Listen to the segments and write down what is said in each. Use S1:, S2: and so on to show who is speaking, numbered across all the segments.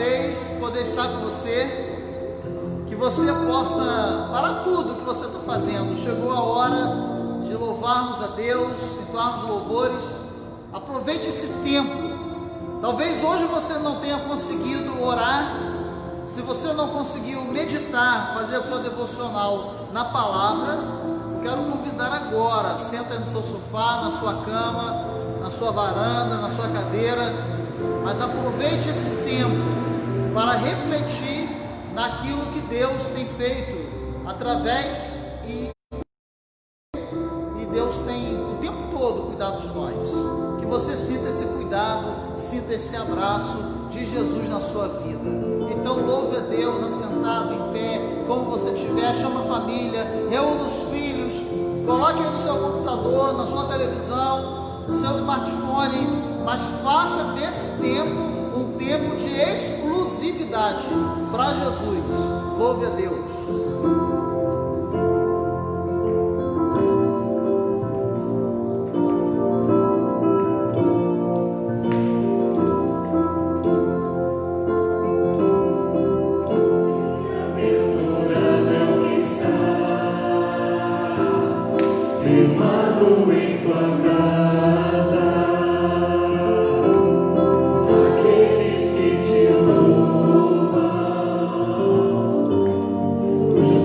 S1: vez poder estar com você, que você possa parar tudo que você está fazendo. Chegou a hora de louvarmos a Deus, entoarmos louvores. Aproveite esse tempo. Talvez hoje você não tenha conseguido orar. Se você não conseguiu meditar, fazer a sua devocional na palavra, eu quero convidar agora. Senta aí no seu sofá, na sua cama, na sua varanda, na sua cadeira, mas aproveite esse tempo para refletir naquilo que Deus tem feito através e Deus tem o tempo todo cuidado de nós. Que você sinta esse cuidado, sinta esse abraço de Jesus na sua vida. Então louve a Deus assentado, em pé, como você estiver, chama a família, reúna os filhos, coloque aí no seu computador, na sua televisão, no seu smartphone, mas faça desse tempo um tempo de exclusividade para Jesus. Louve a Deus.
S2: Firmado em tua casa, aqueles que te louvam, cujo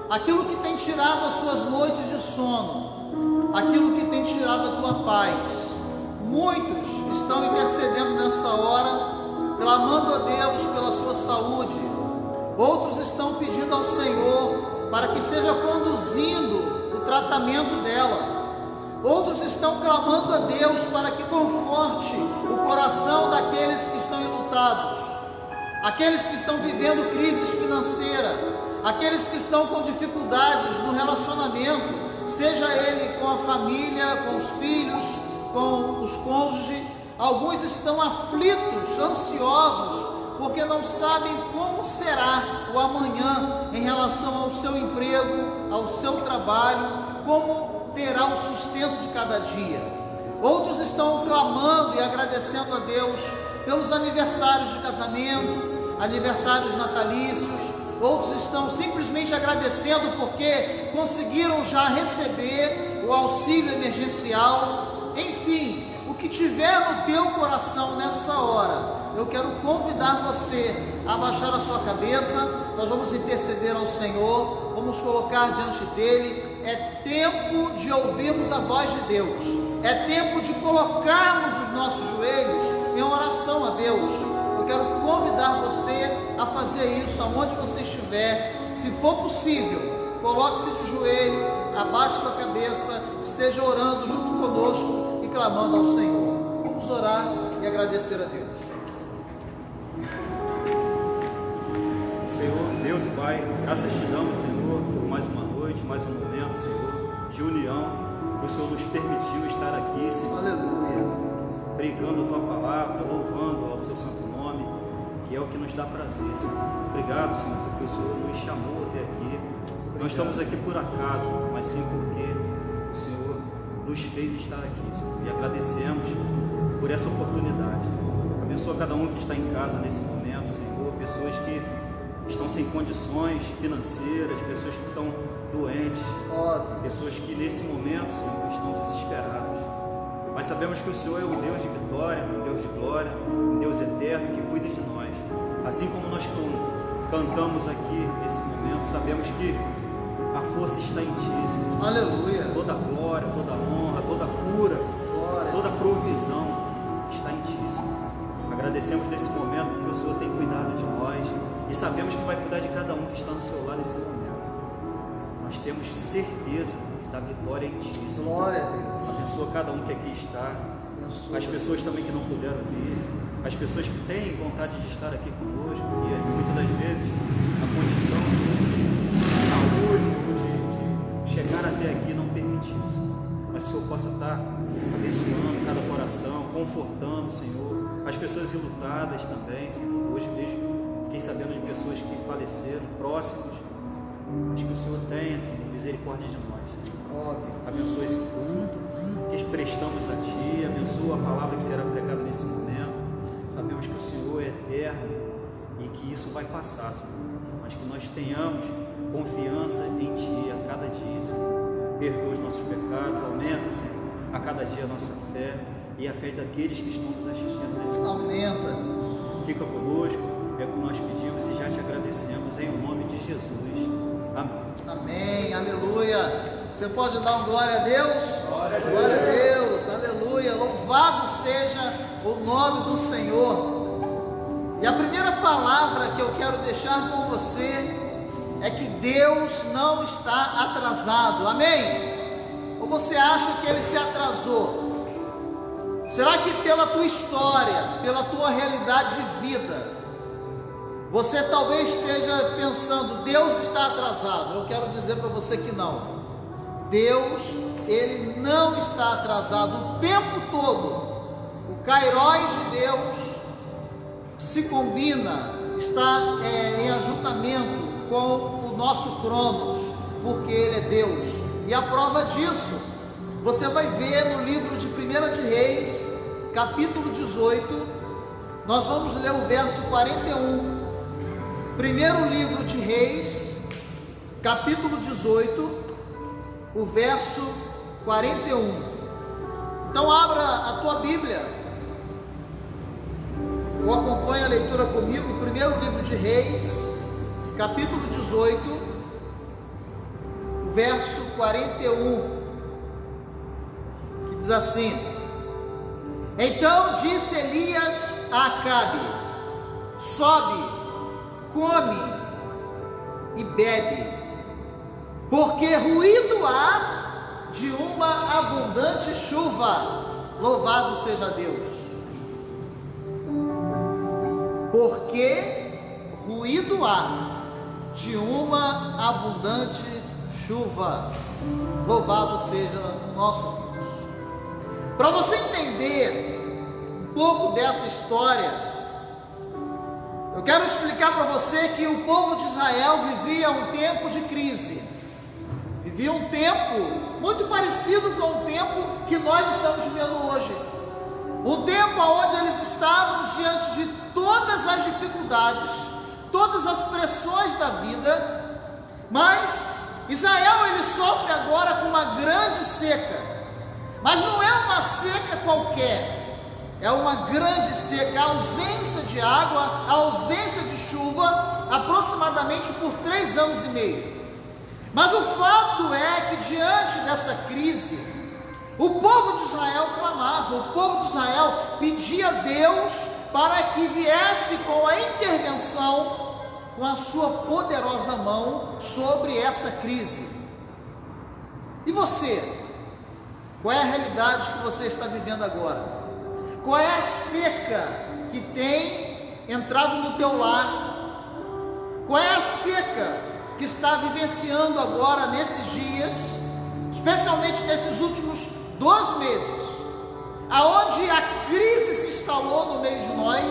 S1: Aquilo que tem tirado as suas noites de sono, aquilo que tem tirado a tua paz. Muitos estão intercedendo nessa hora, clamando a Deus pela sua saúde. Outros estão pedindo ao Senhor para que esteja conduzindo o tratamento dela. Outros estão clamando a Deus para que conforte o coração daqueles que estão enlutados, aqueles que estão vivendo crises financeiras, aqueles que estão com dificuldades no relacionamento, seja ele com a família, com os filhos, com os cônjuges. Alguns estão aflitos, ansiosos, porque não sabem como será o amanhã em relação ao seu emprego, ao seu trabalho, como terá o sustento de cada dia. Outros estão clamando e agradecendo a Deus pelos aniversários de casamento, aniversários natalícios. Outros estão simplesmente agradecendo porque conseguiram já receber o auxílio emergencial. Enfim, o que tiver no teu coração nessa hora, eu quero convidar você a baixar a sua cabeça. Nós vamos interceder ao Senhor, vamos colocar diante dele. É tempo de ouvirmos a voz de Deus, é tempo de colocarmos os nossos joelhos em oração a Deus. Eu quero convidar você a fazer isso aonde você estiver. Se for possível, coloque-se de joelho, abaixe sua cabeça, esteja orando junto conosco e clamando ao Senhor. Vamos orar e agradecer a Deus.
S3: Senhor, Deus e Pai, graças te damos, Senhor, por mais uma noite, mais um momento, Senhor, de união, que o Senhor nos permitiu estar aqui, Senhor.
S1: Aleluia.
S3: Pregando a Tua palavra, louvando ao Seu santo nome, que é o que nos dá prazer, Senhor. Obrigado, Senhor, porque o Senhor nos chamou até aqui. Não estamos aqui por acaso, mas sim porque o Senhor nos fez estar aqui, Senhor. E agradecemos por essa oportunidade. Abençoa cada um que está em casa nesse momento, Senhor. Pessoas que estão sem condições financeiras, pessoas que estão doentes, pessoas que nesse momento, Senhor, estão desesperadas. Mas sabemos que o Senhor é um Deus de vitória, um Deus de glória, um Deus eterno que cuida de nós. Assim como nós cantamos aqui nesse momento, sabemos que a força está em Ti, Senhor.
S1: Aleluia.
S3: Toda glória, toda honra, toda cura,
S1: Glória.
S3: toda provisão está em Ti, Senhor. Agradecemos desse momento porque o Senhor tem cuidado de nós e sabemos que vai cuidar de cada um que está no seu lar nesse momento. Nós temos certeza da vitória em Ti, Senhor.
S1: Glória a Deus.
S3: Abençoa cada um que aqui está,
S1: Abençoa.
S3: as pessoas também que não puderam vir, as pessoas que têm vontade de estar aqui conosco e muitas das vezes a condição, Senhor, de saúde ou de chegar até aqui não permitiu, Senhor. Mas que o Senhor possa estar abençoando cada coração, confortando, Senhor, as pessoas enlutadas também, Senhor. Hoje mesmo fiquei sabendo de pessoas que faleceram, próximos, mas que o Senhor tenha, Senhor, misericórdia de nós, Senhor. Abençoa esse culto que prestamos a Ti, abençoa a palavra que será pregada nesse momento. Sabemos que o Senhor é eterno e que isso vai passar, Senhor, mas que nós tenhamos confiança em Ti a cada dia, Senhor. Perdoa os nossos pecados, aumenta, Senhor, a cada dia a nossa fé e a fé daqueles que estão nos assistindo nesse momento.
S1: Aumenta.
S3: Fica conosco, é o que nós pedimos e já te agradecemos em nome de Jesus. Amém.
S1: Amém, aleluia. Você pode dar um glória a Deus? Glória a Deus, aleluia. Louvado seja o nome do Senhor. E a primeira palavra que eu quero deixar com você é que Deus não está atrasado. Amém? Ou você acha que Ele se atrasou? Será que pela tua história, pela tua realidade de vida, você talvez esteja pensando, Deus está atrasado? Eu quero dizer para você que não. Deus, Ele não está atrasado o tempo todo. O Kairos de Deus se combina, está em ajuntamento com o nosso Cronos, porque Ele é Deus. E a prova disso, você vai ver no livro de 1 de Reis, capítulo 18, nós vamos ler o verso 41. Primeiro livro de Reis, capítulo 18, o verso 41. Então abra a tua Bíblia, ou acompanhe a leitura comigo. Primeiro livro de Reis, capítulo 18, verso 41, que diz assim: Então disse Elias a Acabe: Sobe, come e bebe, porque ruído há de uma abundante chuva. Louvado seja Deus. Porque ruído há de uma abundante chuva. Louvado seja o nosso Deus. Para você entender um pouco dessa história, eu quero explicar para você que o povo de Israel vivia um tempo de crise. Vivia um tempo muito parecido com o tempo que nós estamos vivendo hoje. Um tempo onde eles estavam diante de todas as dificuldades, todas as pressões da vida, mas Israel ele sofre agora com uma grande seca. Mas não é uma seca qualquer, é uma grande seca, a ausência de água, a ausência de chuva, aproximadamente por 3 anos e meio. Mas o fato é que diante dessa crise, o povo de Israel clamava, o povo de Israel pedia a Deus para que viesse com a intervenção, com a sua poderosa mão sobre essa crise. E você? Qual é a realidade que você está vivendo agora? Qual é a seca que tem entrado no teu lar? Qual é a seca que está vivenciando agora nesses dias, especialmente nesses últimos 2 meses, aonde a crise se instalou no meio de nós,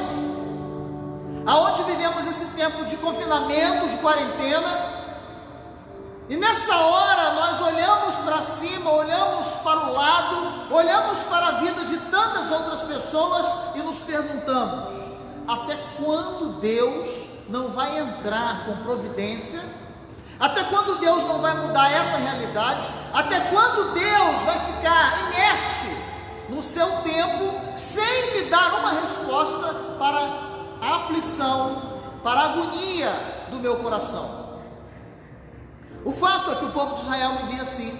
S1: aonde vivemos esse tempo de confinamento, de quarentena, e nessa hora nós olhamos para cima, olhamos para o lado, olhamos para a vida de tantas outras pessoas e nos perguntamos: até quando Deus não vai entrar com providência? Até quando Deus não vai mudar essa realidade? Até quando Deus vai ficar inerte no seu tempo, sem me dar uma resposta para a aflição, para a agonia do meu coração? O fato é que o povo de Israel vivia assim.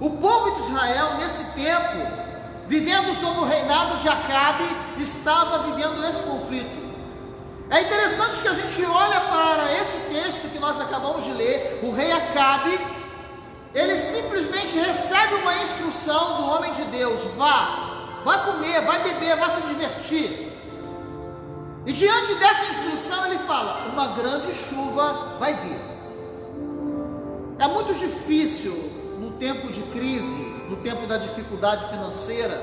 S1: O povo de Israel, nesse tempo, vivendo sob o reinado de Acabe, estava vivendo esse conflito. É interessante que a gente olha para esse texto que nós acabamos de ler. O rei Acabe, ele simplesmente recebe uma instrução do homem de Deus: vai comer, vai beber, vai se divertir. E diante dessa instrução ele fala: uma grande chuva vai vir. É muito difícil no tempo de crise, no tempo da dificuldade financeira,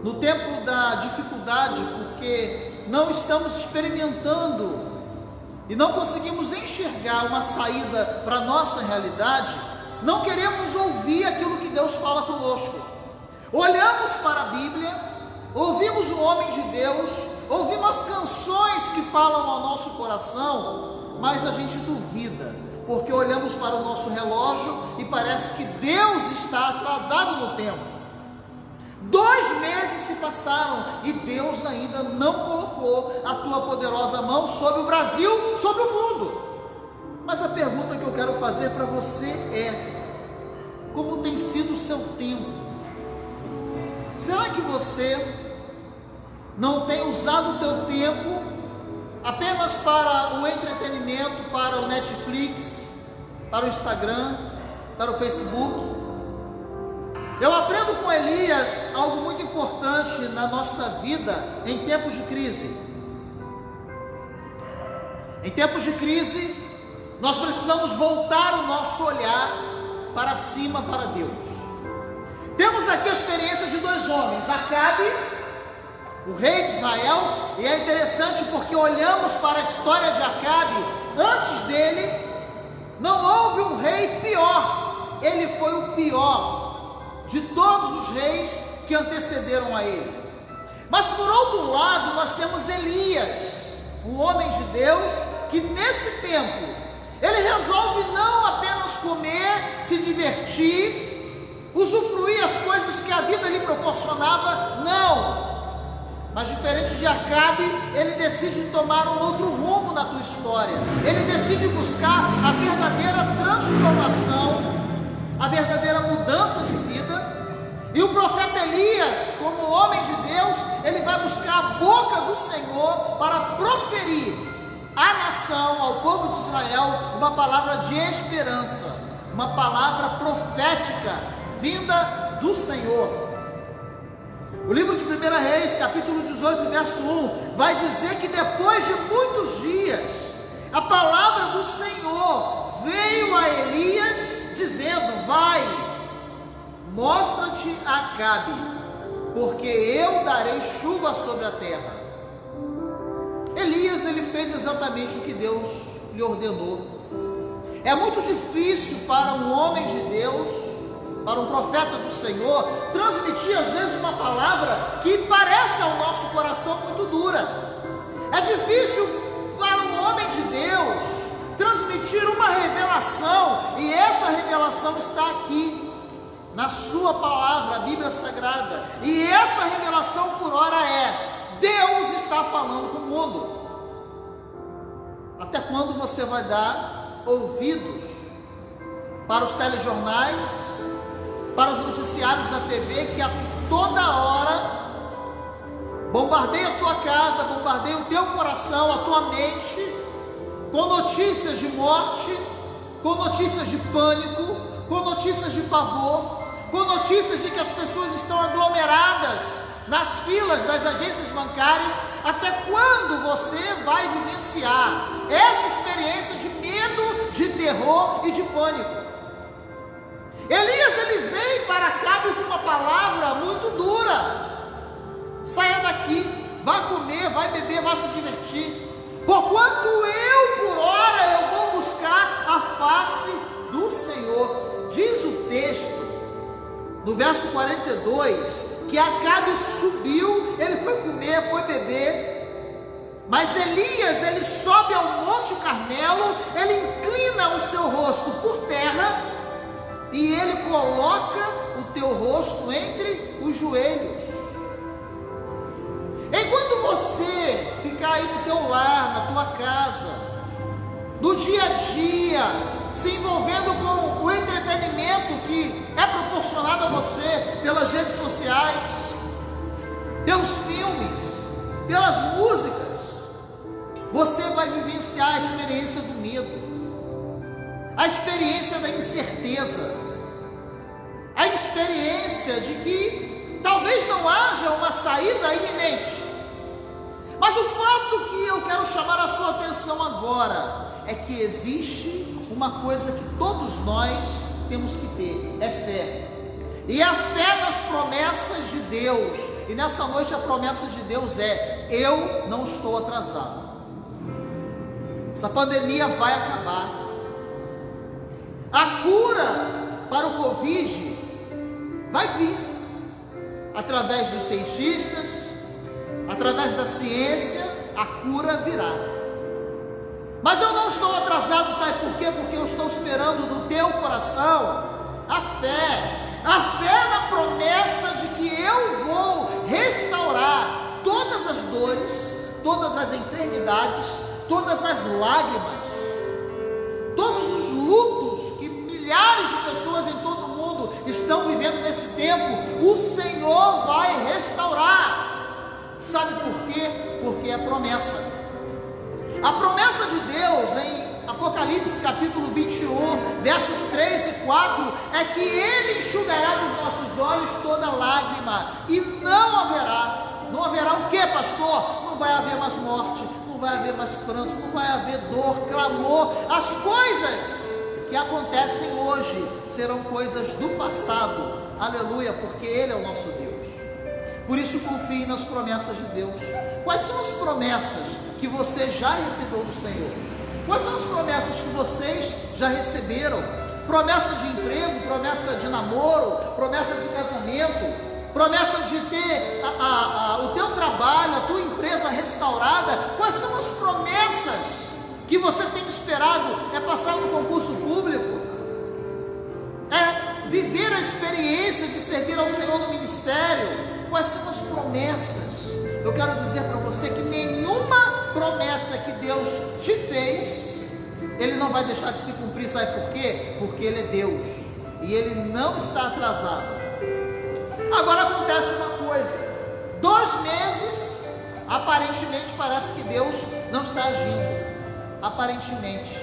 S1: no tempo da dificuldade porque não estamos experimentando e não conseguimos enxergar uma saída para a nossa realidade, não queremos ouvir aquilo que Deus fala conosco. Olhamos para a Bíblia, ouvimos o homem de Deus, ouvimos as canções que falam ao nosso coração, mas a gente duvida, porque olhamos para o nosso relógio e parece que Deus está atrasado no tempo. 2 meses se passaram e Deus ainda não colocou a tua poderosa mão sobre o Brasil, sobre o mundo. Mas a pergunta que eu quero fazer para você é: como tem sido o seu tempo? Será que você não tem usado o teu tempo apenas para o entretenimento, para o Netflix, para o Instagram, para o Facebook? Eu aprendo com Elias algo muito importante na nossa vida em tempos de crise. Em tempos de crise, nós precisamos voltar o nosso olhar para cima, para Deus. Temos aqui a experiência de 2 homens, Acabe, o rei de Israel, e é interessante porque olhamos para a história de Acabe. Antes dele não houve um rei pior, ele foi o pior de todos os reis que antecederam a ele. Mas por outro lado nós temos Elias, um homem de Deus, que nesse tempo ele resolve não apenas comer, se divertir, usufruir as coisas que a vida lhe proporcionava, não. Mas diferente de Acabe, ele decide tomar um outro rumo na tua história. Ele decide buscar a verdadeira transformação, a verdadeira mudança de vida. E o profeta Elias, como homem de Deus, ele vai buscar a boca do Senhor para proferir à nação, ao povo de Israel, uma palavra de esperança, uma palavra profética vinda do Senhor. O livro de 1 Reis, capítulo 18, verso 1, vai dizer que depois de muitos dias, a palavra do Senhor veio a Elias dizendo: vai, mostra-te a Acabe, porque eu darei chuva sobre a terra. Elias, ele fez exatamente o que Deus lhe ordenou. É muito difícil para um homem de Deus, para um profeta do Senhor, transmitir às vezes uma palavra que parece ao nosso coração muito dura. É difícil para um homem de Deus transmitir uma revelação, e essa revelação está aqui na sua palavra, a Bíblia Sagrada. E essa revelação por hora é: Deus está falando com o mundo. Até quando você vai dar ouvidos para os telejornais, para os noticiários da TV, que a toda hora bombardeia a tua casa, bombardeia o teu coração, a tua mente, com notícias de morte, com notícias de pânico, com notícias de pavor, com notícias de que as pessoas estão aglomeradas nas filas das agências bancárias. Até quando você vai vivenciar essa experiência de medo, de terror e de pânico? Elias, ele veio para Acabe com uma palavra muito dura: saia daqui, vai comer, vai beber, vai se divertir, porquanto por hora eu vou buscar a face do Senhor. Diz o texto, no verso 42, que Acabe subiu, ele foi comer, foi beber, mas Elias, ele sobe ao Monte Carmelo, ele inclina o seu rosto por terra, e ele coloca o teu rosto entre os joelhos. Enquanto você ficar aí no teu lar, na tua casa, no dia a dia, se envolvendo com o entretenimento que é proporcionado a você pelas redes sociais, pelos filmes, pelas músicas, você vai vivenciar a experiência do medo, a experiência da incerteza, a experiência de que talvez não haja uma saída iminente. Mas o fato que eu quero chamar a sua atenção agora é que existe uma coisa que todos nós temos que ter: é fé. E a fé nas promessas de Deus. E nessa noite a promessa de Deus é: eu não estou atrasado. Essa pandemia vai acabar. A cura para o Covid vai vir através dos cientistas, através da ciência. A cura virá. Mas eu não estou atrasado, sabe por quê? Porque eu estou esperando do teu coração a fé na promessa de que eu vou restaurar todas as dores, todas as enfermidades, todas as lágrimas, todos os lutos que milhares de pessoas em todo o mundo estão vivendo nesse tempo. O Senhor vai restaurar. Sabe por quê? Porque é promessa. A promessa de Deus em Apocalipse capítulo 21, verso 3 e 4, é que Ele enxugará dos nossos olhos toda lágrima, e não haverá o que, pastor? Não vai haver mais morte, não vai haver mais pranto, não vai haver dor, clamor. As coisas que acontecem hoje serão coisas do passado, aleluia, porque Ele é o nosso Deus. Por isso confie nas promessas de Deus. Quais são as promessas que você já recebeu do Senhor? Quais são as promessas que vocês já receberam? Promessa de emprego, promessa de namoro, promessa de casamento, promessa de ter o teu trabalho, a tua empresa restaurada. Quais são as promessas que você tem esperado? É passar no concurso público? É viver a experiência de servir ao Senhor no ministério? Quais são as promessas? Eu quero dizer para você que nenhuma promessa que Deus te fez, Ele não vai deixar de se cumprir. Sabe por quê? Porque Ele é Deus e Ele não está atrasado. Agora acontece uma coisa: 2 meses, aparentemente parece que Deus não está agindo, aparentemente.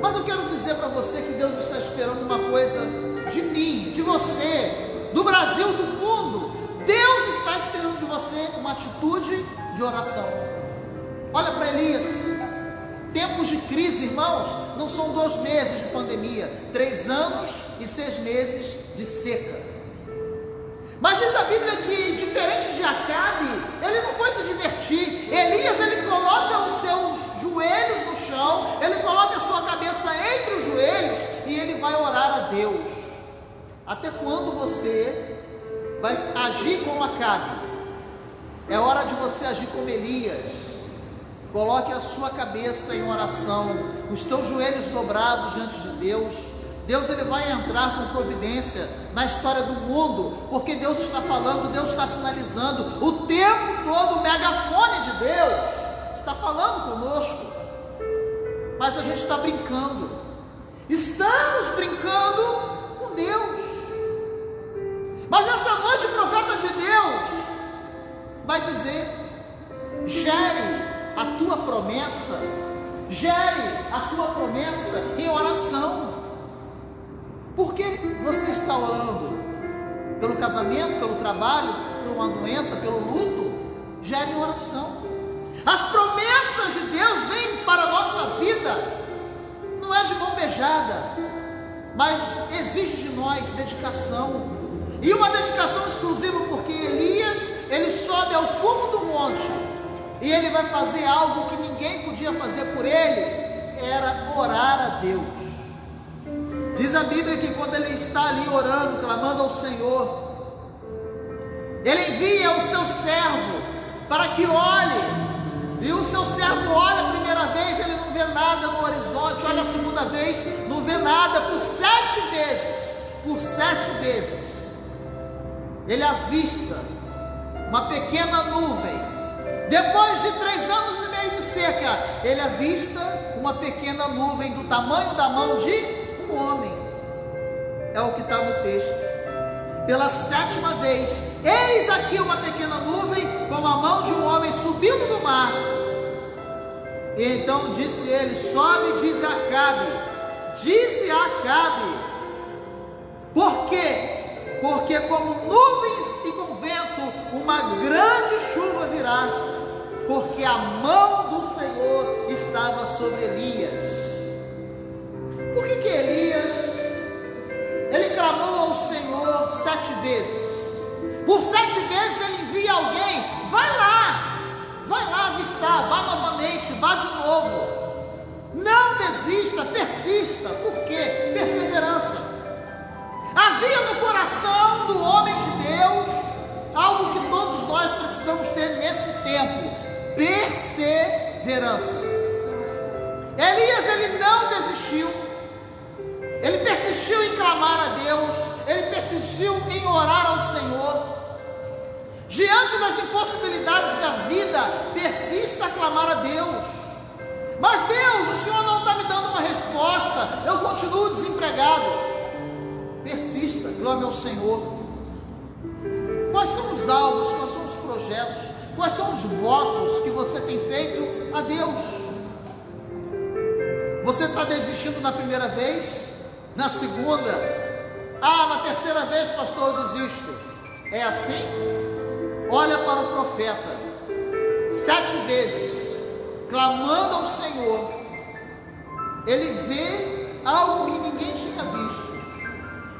S1: Mas eu quero dizer para você que Deus está esperando uma coisa de mim, de você, do Brasil, do mundo. Deus está esperando de você uma atitude de oração. Olha para Elias. Tempos de crise, irmãos, não são 2 meses de pandemia, 3 anos e 6 meses de seca. Mas diz a Bíblia que, diferente de Acabe, ele não foi se divertir. Elias, ele coloca os seus joelhos no chão, ele coloca a sua cabeça entre os joelhos e ele vai orar a Deus. Até quando você vai agir como Acabe? É hora de você agir como Elias. Coloque a sua cabeça em oração, os teus joelhos dobrados diante de Deus. Deus, ele vai entrar com providência na história do mundo, porque Deus está falando, Deus está sinalizando o tempo todo. O megafone de Deus está falando conosco, mas a gente está brincando. Estamos brincando com Deus. Mas nessa noite o profeta de Deus vai dizer: gere a tua promessa Gere a tua promessa em oração. Por que você está orando? Pelo casamento, pelo trabalho, por uma doença, pelo luto? Gere em oração. As promessas de Deus vêm para a nossa vida, não é de mão beijada, mas exige de nós dedicação, e uma dedicação exclusiva, porque Elias, ele sobe ao cume do monte, e ele vai fazer algo que ninguém podia fazer por ele, era orar a Deus. Diz a Bíblia que quando ele está ali orando, clamando ao Senhor, ele envia o seu servo para que olhe, e o seu servo olha a primeira vez, ele não vê nada no horizonte, olha a segunda vez, não vê nada, por 7 vezes, ele avista uma pequena nuvem. Depois de 3 anos e meio de seca, ele avista uma pequena nuvem do tamanho da mão de um homem. É o que está no texto. Pela 7ª vez, eis aqui uma pequena nuvem, como a mão de um homem subindo do mar. E então disse ele: sobe e dize a Acabe. Por quê? Porque como nuvens e com vento, uma grande chuva virá, porque a mão do Senhor estava sobre Elias. Por que Elias, ele clamou ao Senhor 7 vezes? Por 7 vezes ele envia alguém: vai lá avistar, vá novamente, vá de novo. Não desista, persista. Por quê? Perseverança. Havia no coração do homem de Deus algo que todos nós precisamos ter nesse tempo: perseverança. Elias, ele não desistiu, ele persistiu em clamar a Deus, ele persistiu em orar ao Senhor. Diante das impossibilidades da vida, persista a clamar a Deus. Mas Deus, o Senhor não está me dando uma resposta, eu continuo desempregado. Persista, clame ao Senhor. Quais são os alvos, quais são os projetos, quais são os votos que você tem feito a Deus? Você está desistindo na primeira vez? Na segunda? Na terceira vez, pastor, eu desisto. É assim? Olha para o profeta, 7 vezes, clamando ao Senhor, ele vê algo que ninguém tinha visto.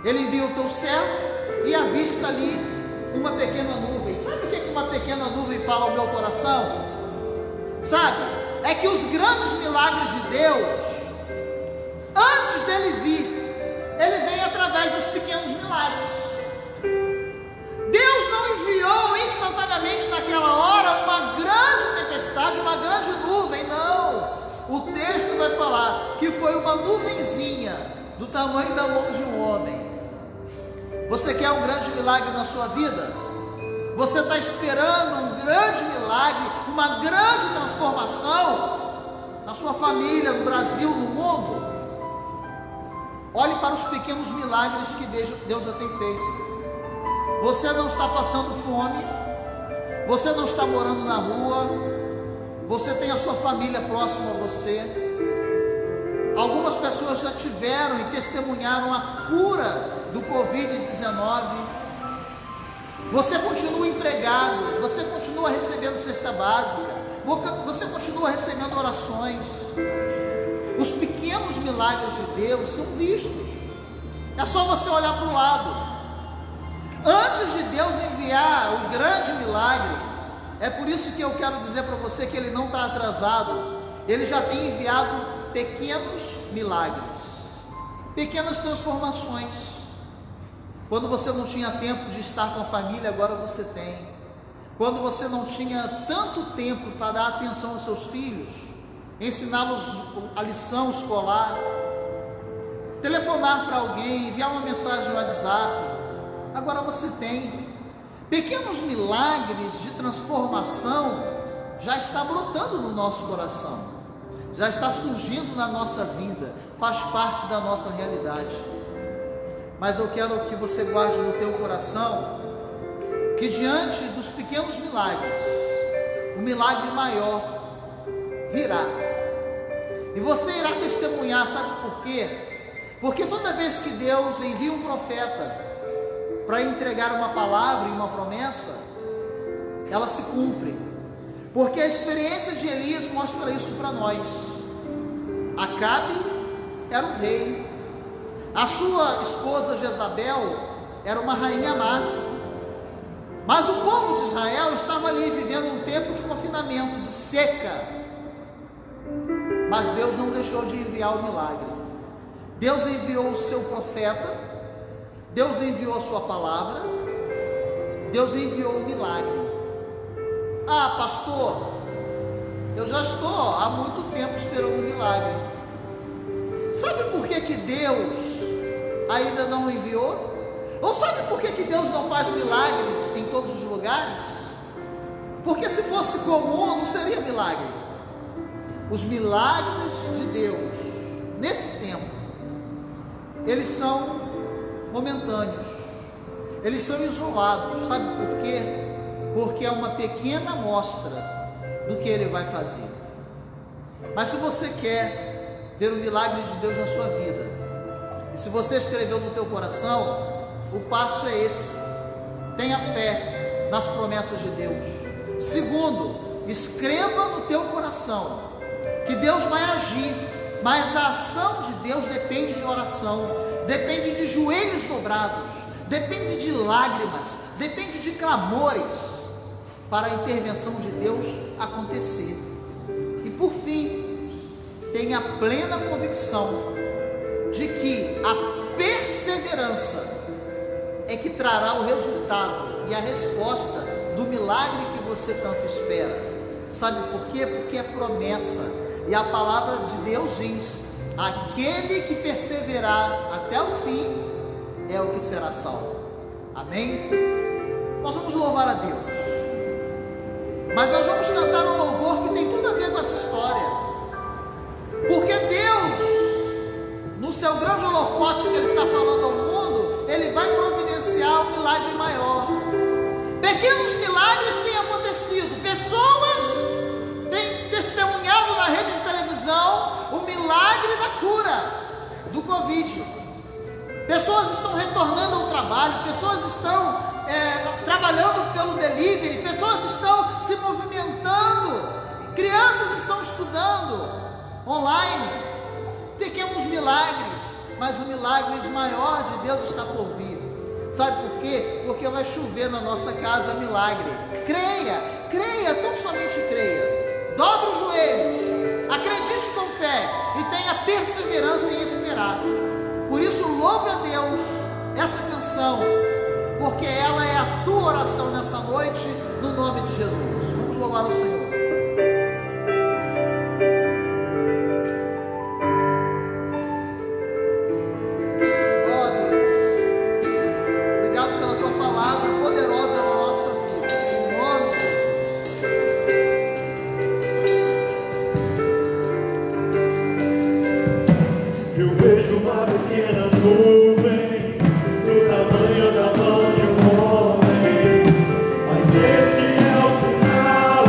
S1: Ele envia o teu servo e avista ali uma pequena nuvem. Sabe o que uma pequena nuvem fala ao meu coração? Sabe? É que os grandes milagres de Deus, antes dele vir, ele vem através dos pequenos milagres. Deus não enviou instantaneamente naquela hora uma grande tempestade, uma grande nuvem, não. O texto vai falar que foi uma nuvenzinha do tamanho da mão de um homem. Você quer um grande milagre na sua vida? Você está esperando um grande milagre, uma grande transformação na sua família, no Brasil, no mundo? Olhe para os pequenos milagres que Deus já tem feito. Você não está passando fome, você não está morando na rua, você tem a sua família próxima a você. Algumas pessoas já tiveram e testemunharam a cura do Covid-19. Você continua empregado, você continua recebendo cesta básica, você continua recebendo orações. Os pequenos milagres de Deus são vistos. É só você olhar para o lado. Antes de Deus enviar o grande milagre, é por isso que eu quero dizer para você que Ele não está atrasado. Ele já tem enviado pequenos milagres, pequenas transformações. Quando você não tinha tempo de estar com a família, agora você tem. Quando você não tinha tanto tempo para dar atenção aos seus filhos, ensiná-los a lição escolar, telefonar para alguém, enviar uma mensagem no WhatsApp, agora você tem. Pequenos milagres de transformação já está brotando no nosso coração, já está surgindo na nossa vida, faz parte da nossa realidade. Mas eu quero que você guarde no teu coração que diante dos pequenos milagres, o milagre maior virá. E você irá testemunhar, sabe por quê? Porque toda vez que Deus envia um profeta para entregar uma palavra e uma promessa, ela se cumpre. Porque a experiência de Elias mostra isso para nós. Acabe era um rei, a sua esposa Jezabel era uma rainha má, mas o povo de Israel estava ali vivendo um tempo de confinamento, de seca. Mas Deus não deixou de enviar o milagre. Deus enviou o seu profeta, Deus enviou a sua palavra, Deus enviou o milagre. Ah, pastor, eu já estou há muito tempo esperando um milagre. Sabe por que Deus ainda não enviou? Ou sabe por que Deus não faz milagres em todos os lugares? Porque se fosse comum, não seria milagre. Os milagres de Deus, nesse tempo, eles são momentâneos, eles são isolados. Sabe por quê? Porque é uma pequena amostra do que Ele vai fazer. Mas se você quer ver o milagre de Deus na sua vida, e se você escreveu no teu coração, o passo é esse: tenha fé nas promessas de Deus. Segundo, escreva no teu coração que Deus vai agir, mas a ação de Deus depende de oração, depende de joelhos dobrados, depende de lágrimas, depende de clamores para a intervenção de Deus acontecer. E por fim, tenha plena convicção de que a perseverança é que trará o resultado e a resposta do milagre que você tanto espera. Sabe por quê? Porque é promessa, e a palavra de Deus diz: aquele que perseverar até o fim é o que será salvo. Amém? Nós vamos louvar a Deus, mas nós vamos cantar um louvor que tem tudo a ver com essa história, porque Deus, no seu grande holofote que Ele está falando ao mundo, Ele vai providenciar um milagre maior. Pequenos milagres têm acontecido, pessoas têm testemunhado na rede de televisão o milagre da cura do Covid. Pessoas estão retornando ao trabalho, pessoas estão trabalhando pelo delivery, pessoas estão se movimentando, crianças estão estudando online. Pequenos milagres, mas o milagre maior de Deus está por vir. Sabe por quê? Porque vai chover na nossa casa milagre. Creia, tão somente creia. Dobre os joelhos, acredite com fé e tenha perseverança em esperar. Por isso, louve a Deus essa canção, porque ela é a tua oração nessa noite, no nome de Jesus. Vamos louvar o Senhor.
S2: Esse é o sinal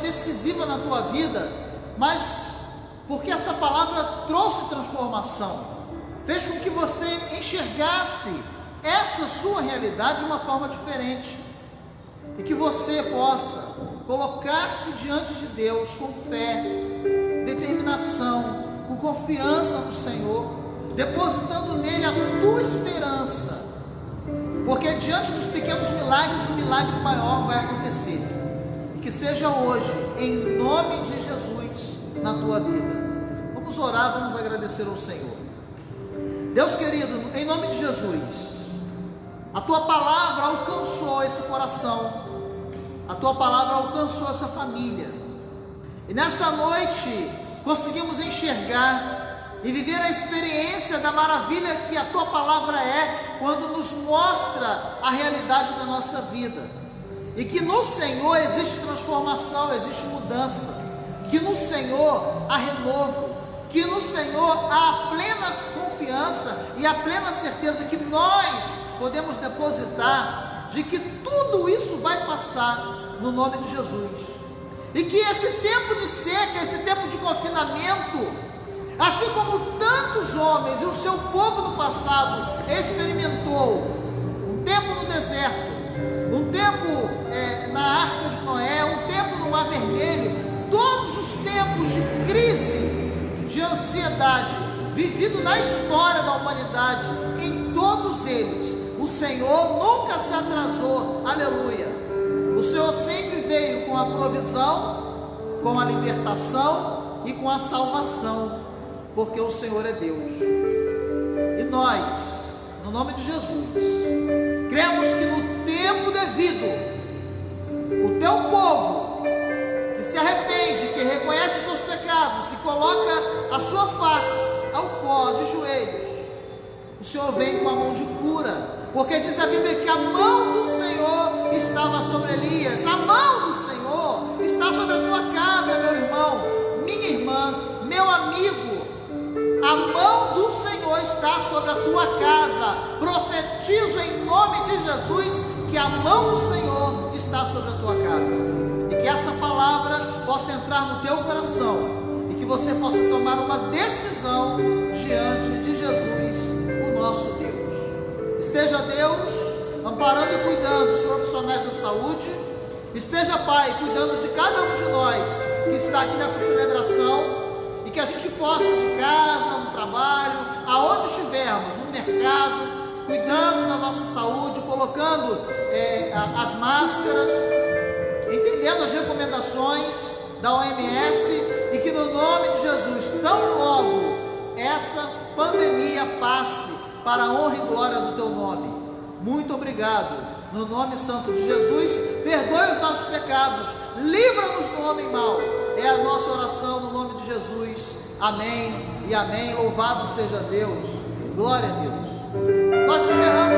S1: Decisiva na tua vida, mas porque essa palavra trouxe transformação, fez com que você enxergasse essa sua realidade de uma forma diferente, e que você possa colocar-se diante de Deus com fé, determinação, com confiança no Senhor, depositando nele a tua esperança, porque diante dos pequenos milagres, o milagre maior vai acontecer. Que seja hoje, em nome de Jesus, na tua vida. Vamos orar, vamos agradecer ao Senhor. Deus querido, em nome de Jesus, a tua palavra alcançou esse coração, a tua palavra alcançou essa família, e nessa noite conseguimos enxergar e viver a experiência da maravilha que a tua palavra é, quando nos mostra a realidade da nossa vida. E que no Senhor existe transformação, existe mudança, que no Senhor há renovo, que no Senhor há a plena confiança e a plena certeza que nós podemos depositar de que tudo isso vai passar no nome de Jesus. E que esse tempo de seca, esse tempo de confinamento, assim como tantos homens e o seu povo no passado experimentou, um tempo no deserto, um tempo na Arca de Noé, um tempo no Mar Vermelho, todos os tempos de crise, de ansiedade, vivido na história da humanidade, em todos eles, o Senhor nunca se atrasou, aleluia. O Senhor sempre veio com a provisão, com a libertação e com a salvação, porque o Senhor é Deus. E nós, no nome de Jesus, cremos que no tempo devido, o teu povo, que se arrepende, que reconhece os seus pecados, e coloca a sua face ao pó, de joelhos, o Senhor vem com a mão de cura, porque diz a Bíblia que a mão do Senhor estava sobre Elias, a mão do Senhor está sobre a tua casa, meu irmão, minha irmã, meu amigo, a mão do Senhor está sobre a tua casa. Profetizo em nome de Jesus que a mão do Senhor está sobre a tua casa, e que essa palavra possa entrar no teu coração, e que você possa tomar uma decisão diante de Jesus, o nosso Deus. Esteja Deus amparando e cuidando dos profissionais da saúde, esteja Pai cuidando de cada um de nós que está aqui nessa celebração, e que a gente possa, de casa, no trabalho, aonde estivermos, no mercado, cuidando da nossa saúde, colocando as máscaras, entendendo as recomendações da OMS, e que no nome de Jesus, tão logo essa pandemia passe para a honra e glória do teu nome. Muito obrigado, no nome santo de Jesus. Perdoe os nossos pecados, livra-nos do homem mau, é a nossa oração no nome de Jesus. Amém e amém. Louvado seja Deus, glória a Deus. Nós encerramos